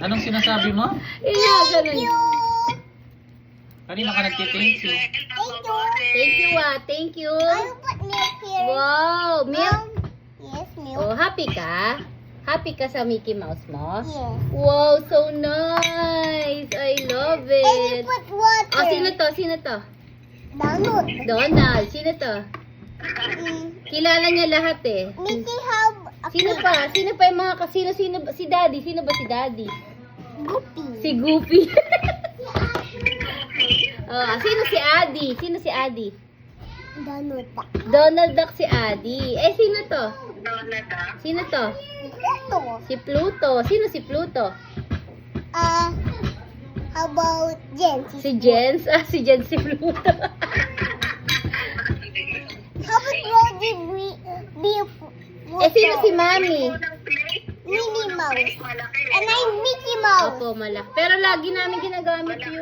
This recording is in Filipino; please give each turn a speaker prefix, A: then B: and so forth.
A: Anong sinasabi mo?
B: Ganun.
A: Kanina ka nagtithank you.
B: Thank you, thank you.
C: I will put milk here.
B: Wow, milk.
C: Yes, milk.
B: Oh, happy ka? Happy ka sa Mickey Mouse mo?
C: Yes.
B: Wow, so nice. I love
C: And you
B: it.
C: put water.
B: Oh, sino to? Sino to?
C: Donald.
B: Donald. Sino to? Kilala niya lahat eh.
C: Mickey, how?
B: Sino pa? Sino pa yung mga sino si Daddy? Sino ba si Daddy?
C: Goopy.
B: Si Goofy. Oh, sino si Addy? Sino si Addy?
C: Donald.
B: Donald Duck si Addy. Eh, sino to? Sino to?
C: Ito.
B: Si Pluto. Sino si Pluto?
C: How about Jen?
B: Si Jens. Ah, si Jens si Pluto.
C: How about Rosie be
B: Eh, sino si Mami?
C: Minnie Mouse. And I'm Mickey Mouse.
B: Opo, malak. Pero lagi namin ginagamit yun.